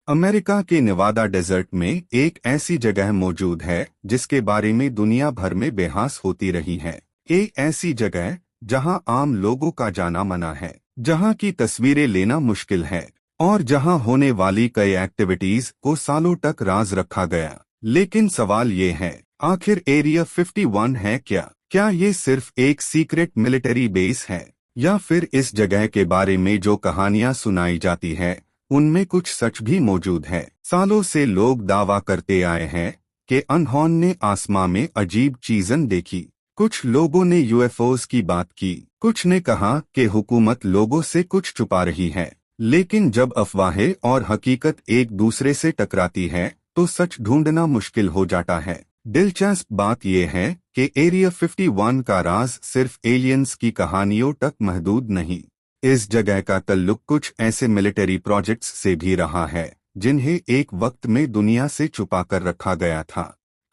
America के Newada desert में एक ऐसी जगह मौजूद है जिसके बारे में दुनिया भर में बहस होती रही है। एक ऐसी जगह जहां आम लोगों का जाना मना है, जहां की तस्वीरें लेना मुश्किल है और जहां होने वाली कई एक्टिविटीज को सालों तक राज रखा गया। लेकिन सवाल ये है, आखिर एरिया 51 है क्या? क्या ये सिर्फ एक सीक्रेट मिलिट्री बेस है या फिर इस जगह के बारे में जो कहानियां सुनाई जाती है उनमें कुछ सच भी मौजूद है? सालों से लोग दावा करते आए हैं कि अनहोन ने आसमां में अजीब चीजें देखी। कुछ लोगों ने यूएफओज की बात की, कुछ ने कहा कि हुकूमत लोगों से कुछ छुपा रही है। लेकिन जब अफवाहें और हकीकत एक दूसरे से टकराती है तो सच ढूंढना मुश्किल हो जाता है। दिलचस्प बात यह है कि एरिया 51 का राज सिर्फ एलियंस की कहानियों तक महदूद नहीं। इस जगह का ताल्लुक कुछ ऐसे मिलिट्री प्रोजेक्ट्स से भी रहा है जिन्हें एक वक्त में दुनिया से छुपा कर रखा गया था।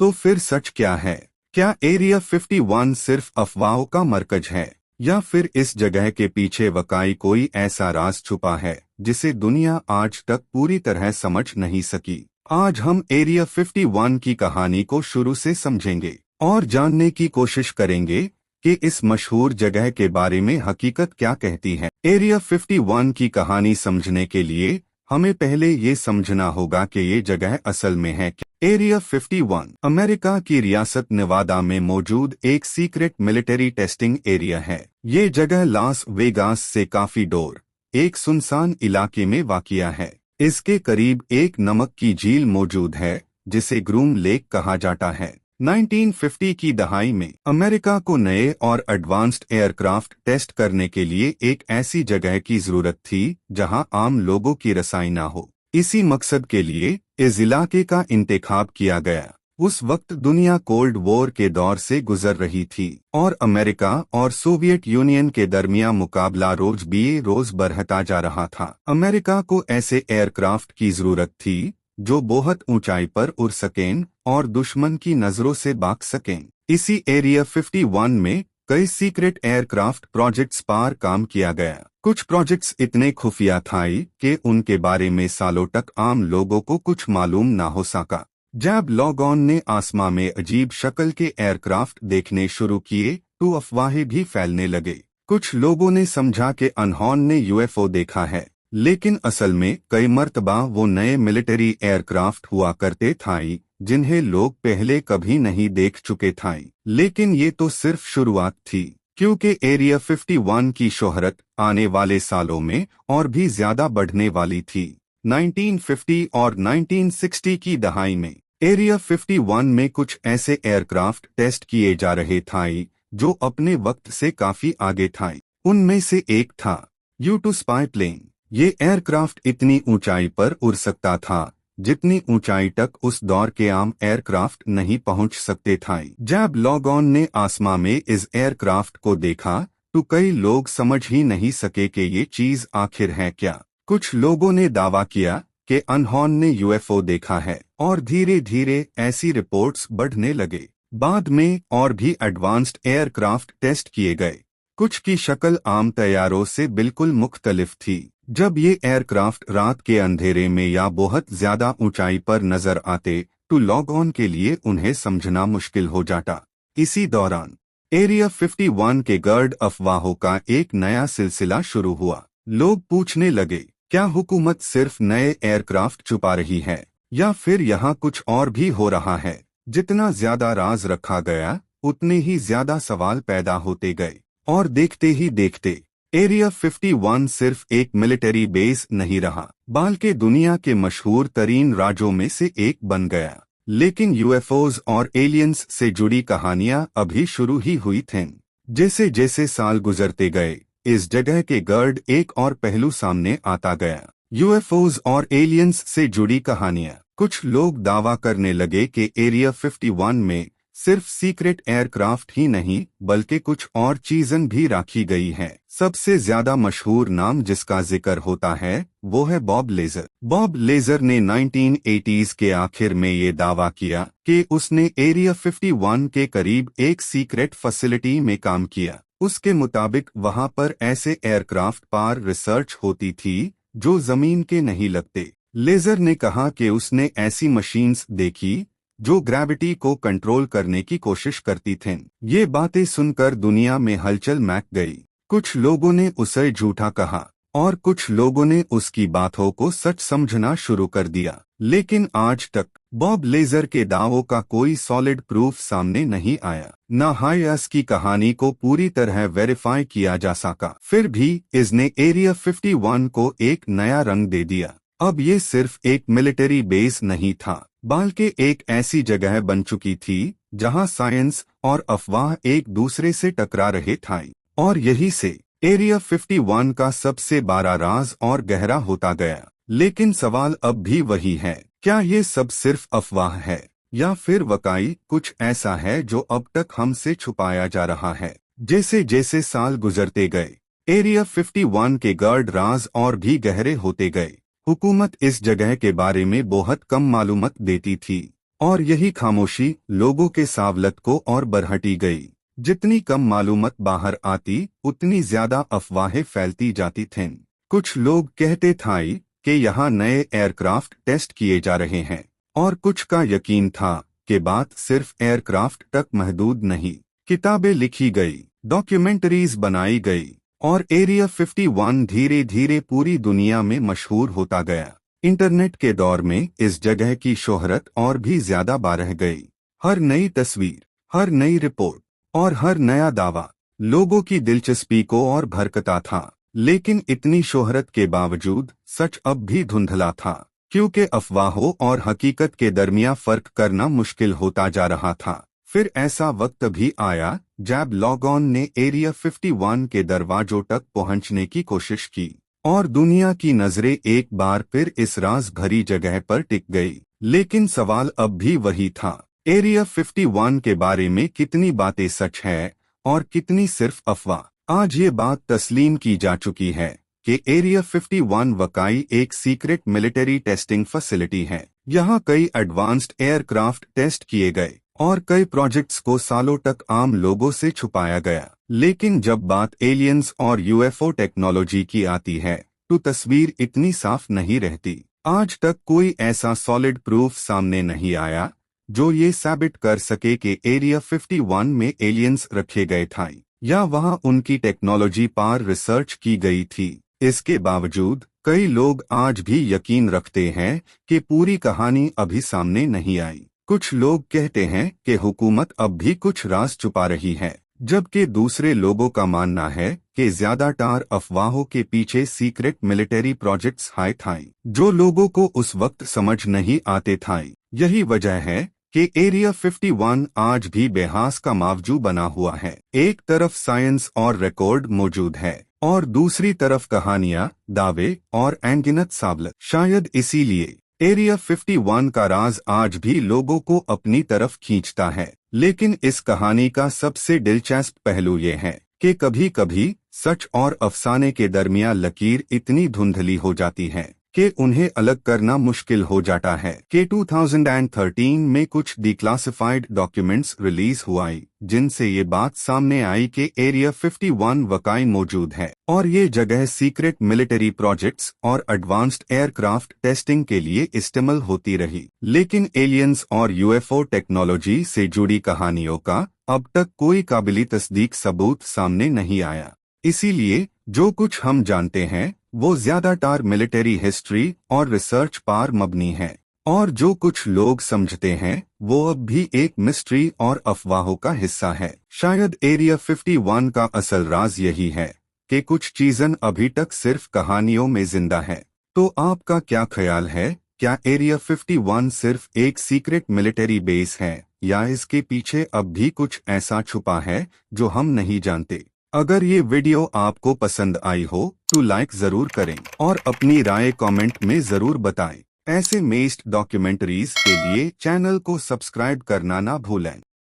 तो फिर सच क्या है? क्या एरिया 51 सिर्फ अफवाहों का मरकज है या फिर इस जगह के पीछे वाकई कोई ऐसा राज छुपा है जिसे दुनिया आज तक पूरी तरह समझ नहीं सकी? आज हम एरिया 51 की कहानी को शुरू से समझेंगे और जानने की कोशिश करेंगे कि इस मशहूर जगह के बारे में हकीकत क्या कहती है। एरिया 51 की कहानी समझने के लिए हमें पहले ये समझना होगा कि ये जगह असल में है क्या। एरिया 51 अमेरिका की रियासत नेवादा में मौजूद एक सीक्रेट मिलिट्री टेस्टिंग एरिया है। ये जगह लास वेगास से काफी दूर एक सुनसान इलाके में वाक़िया है। इसके करीब एक नमक की झील मौजूद है जिसे ग्रूम लेक कहा जाता है। 1950 की दहाई में अमेरिका को नए और एडवांस्ड एयरक्राफ्ट टेस्ट करने के लिए एक ऐसी जगह की जरूरत थी जहां आम लोगों की रसाई ना हो। इसी मकसद के लिए इस इलाके का इंतखाब किया गया। उस वक्त दुनिया कोल्ड वॉर के दौर से गुजर रही थी और अमेरिका और सोवियत यूनियन के दरमियान मुकाबला रोज बढ़ता जा रहा था। अमेरिका को ऐसे एयरक्राफ्ट की जरूरत थी जो बहुत ऊंचाई पर उड़ सकें और दुश्मन की नजरों से बाग सकें। इसी एरिया 51 में कई सीक्रेट एयरक्राफ्ट प्रोजेक्ट्स पर काम किया गया। कुछ प्रोजेक्ट्स इतने खुफिया थे कि उनके बारे में सालों तक आम लोगों को कुछ मालूम ना हो सका। जब लोगों ने आसमां में अजीब शक्ल के एयरक्राफ्ट देखने शुरू किए तो अफवाहें भी फैलने लगे। कुछ लोगों ने समझा कि अनहोन ने यूएफओ देखा है, लेकिन असल में कई मर्तबा वो नए मिलिट्री एयरक्राफ्ट हुआ करते थे जिन्हें लोग पहले कभी नहीं देख चुके थे। लेकिन ये तो सिर्फ शुरुआत थी, क्योंकि एरिया 51 की शोहरत आने वाले सालों में और भी ज्यादा बढ़ने वाली थी। 1950 और 1960 की दहाई में एरिया 51 में कुछ ऐसे एयरक्राफ्ट टेस्ट किए जा रहे थे जो अपने वक्त से काफी आगे थे। उनमें से एक था U-2 स्पाई प्लेन। ये एयरक्राफ्ट इतनी ऊंचाई पर उड़ सकता था जितनी ऊंचाई तक उस दौर के आम एयरक्राफ्ट नहीं पहुंच सकते थे। जब लोगों ने आसमां में इस एयरक्राफ्ट को देखा तो कई लोग समझ ही नहीं सके कि ये चीज आखिर है क्या। कुछ लोगों ने दावा किया कि अनहोन ने यूएफओ देखा है और धीरे धीरे ऐसी रिपोर्ट्स बढ़ने लगे। बाद में और भी एडवांस्ड एयरक्राफ्ट टेस्ट किए गए। कुछ की शक्ल आम तैयारों से बिल्कुल मुख्तलिफ थी। जब ये एयरक्राफ्ट रात के अंधेरे में या बहुत ज्यादा ऊंचाई पर नजर आते तो लोगों के लिए उन्हें समझना मुश्किल हो जाता। इसी दौरान एरिया 51 के गर्द अफवाहों का एक नया सिलसिला शुरू हुआ। लोग पूछने लगे, क्या हुकूमत सिर्फ नए एयरक्राफ्ट छुपा रही है या फिर यहाँ कुछ और भी हो रहा है? जितना ज्यादा राज रखा गया उतने ही ज्यादा सवाल पैदा होते गए और देखते ही देखते एरिया 51 सिर्फ एक मिलिट्री बेस नहीं रहा बल्कि दुनिया के मशहूर तरीन राज्यों में से एक बन गया। लेकिन यूएफओज और एलियंस से जुड़ी कहानियां अभी शुरू ही हुई थीं। जैसे जैसे साल गुजरते गए इस जगह के गर्द एक और पहलू सामने आता गया। यूएफओज और एलियंस से जुड़ी कहानियां। कुछ लोग दावा करने लगे कि एरिया 51 में सिर्फ सीक्रेट एयरक्राफ्ट ही नहीं बल्कि कुछ और चीजें भी रखी गई हैं। सबसे ज्यादा मशहूर नाम जिसका जिक्र होता है वो है बॉब लेजर। बॉब लेजर ने 1980s के आखिर में ये दावा किया कि उसने एरिया 51 के करीब एक सीक्रेट फैसिलिटी में काम किया। उसके मुताबिक वहां पर ऐसे एयरक्राफ्ट पर रिसर्च होती थी जो जमीन के नहीं लगते लेजर ने कहा कि उसने ऐसी मशीन्स देखी जो ग्रेविटी को कंट्रोल करने की कोशिश करती थीं। ये बातें सुनकर दुनिया में हलचल मच गई। कुछ लोगों ने उसे झूठा कहा और कुछ लोगों ने उसकी बातों को सच समझना शुरू कर दिया। लेकिन आज तक बॉब लेजर के दावों का कोई सॉलिड प्रूफ सामने नहीं आया। न हाइस की कहानी को पूरी तरह वेरीफाई किया जा सका। फिर भी इसने एरिया 51 को एक नया रंग दे दिया। अब ये सिर्फ एक मिलिट्री बेस नहीं था, बल्कि एक ऐसी जगह बन चुकी थी जहां साइंस और अफवाह एक दूसरे से टकरा रहे थे। और यही से एरिया 51 का सबसे बड़ा राज और गहरा होता गया। लेकिन सवाल अब भी वही है, क्या ये सब सिर्फ अफवाह है या फिर वाकई कुछ ऐसा है जो अब तक हमसे छुपाया जा रहा है। जैसे जैसे साल गुजरते गए, एरिया 51 के गर्ड राज और भी गहरे होते गए। हुकूमत इस जगह के बारे में बहुत कम मालूमात देती थी और यही खामोशी लोगों के सावलत को और बढ़ती गई। जितनी कम मालूमात बाहर आती उतनी ज्यादा अफवाहें फैलती जाती थीं। कुछ लोग कहते थे कि यहाँ नए एयरक्राफ्ट टेस्ट किए जा रहे हैं और कुछ का यकीन था कि बात सिर्फ एयरक्राफ्ट तक महदूद नहीं। किताबें लिखी गई, डॉक्यूमेंटरीज बनाई गई और एरिया 51 धीरे धीरे पूरी दुनिया में मशहूर होता गया। इंटरनेट के दौर में इस जगह की शोहरत और भी ज्यादा बढ़ गई। हर नई तस्वीर, हर नई रिपोर्ट और हर नया दावा लोगों की दिलचस्पी को और भड़कता था। लेकिन इतनी शोहरत के बावजूद सच अब भी धुंधला था, क्योंकि अफवाहों और हकीकत के दरमियान फर्क करना मुश्किल होता जा रहा था। फिर ऐसा वक्त भी आया जब लोगों ने एरिया 51 के दरवाजों तक पहुंचने की कोशिश की और दुनिया की नजरें एक बार फिर इस राज भरी जगह पर टिक गई। लेकिन सवाल अब भी वही था, एरिया 51 के बारे में कितनी बातें सच है और कितनी सिर्फ अफवाह। आज ये बात तस्लीम की जा चुकी है कि एरिया 51 वाकई एक सीक्रेट मिलिट्री टेस्टिंग फैसिलिटी है। यहाँ कई एडवांस्ड एयरक्राफ्ट टेस्ट किए गए और कई प्रोजेक्ट्स को सालों तक आम लोगों से छुपाया गया। लेकिन जब बात एलियंस और यूएफओ टेक्नोलॉजी की आती है तो तस्वीर इतनी साफ नहीं रहती। आज तक कोई ऐसा सॉलिड प्रूफ सामने नहीं आया जो ये साबित कर सके कि एरिया 51 में एलियंस रखे गए थे या वहां उनकी टेक्नोलॉजी पर रिसर्च की गई थी। इसके बावजूद कई लोग आज भी यकीन रखते हैं कि पूरी कहानी अभी सामने नहीं आई। कुछ लोग कहते हैं कि हुकूमत अब भी कुछ राज छुपा रही है, जबकि दूसरे लोगों का मानना है कि ज्यादातर अफवाहों के पीछे सीक्रेट मिलिट्री प्रोजेक्ट्स थे जो लोगों को उस वक्त समझ नहीं आते थे। यही वजह है कि एरिया 51 आज भी बेहास का मावजू बना हुआ है। एक तरफ साइंस और रिकॉर्ड मौजूद है और दूसरी तरफ कहानियां, दावे और अनगिनत सावलत। शायद इसीलिए एरिया 51 का राज आज भी लोगों को अपनी तरफ खींचता है। लेकिन इस कहानी का सबसे दिलचस्प पहलू ये है कि कभी कभी सच और अफसाने के दरमियान लकीर इतनी धुंधली हो जाती है कि उन्हें अलग करना मुश्किल हो जाता है। कि 2013 में कुछ डिक्लासिफाइड डॉक्यूमेंट्स रिलीज हुई जिनसे ये बात सामने आई कि एरिया 51 वाकई मौजूद है और ये जगह सीक्रेट मिलिट्री प्रोजेक्ट्स और एडवांस्ड एयरक्राफ्ट टेस्टिंग के लिए इस्तेमाल होती रही। लेकिन एलियंस और यूएफओ टेक्नोलॉजी से जुड़ी कहानियों का अब तक कोई काबिल तस्दीक सबूत सामने नहीं आया। इसीलिए जो कुछ हम जानते हैं वो ज्यादातर मिलिट्री हिस्ट्री और रिसर्च पर मबनी है और जो कुछ लोग समझते हैं वो अब भी एक मिस्ट्री और अफवाहों का हिस्सा है। शायद एरिया 51 का असल राज यही है कि कुछ चीजें अभी तक सिर्फ कहानियों में जिंदा है। तो आपका क्या ख्याल है, क्या एरिया 51 सिर्फ एक सीक्रेट मिलिट्री बेस है या इसके पीछे अब भी कुछ ऐसा छुपा है जो हम नहीं जानते? अगर ये वीडियो आपको पसंद आई हो तो लाइक जरूर करें और अपनी राय कमेंट में जरूर बताएं। ऐसे मेस्ट डॉक्यूमेंट्रीज के लिए चैनल को सब्सक्राइब करना ना भूलें।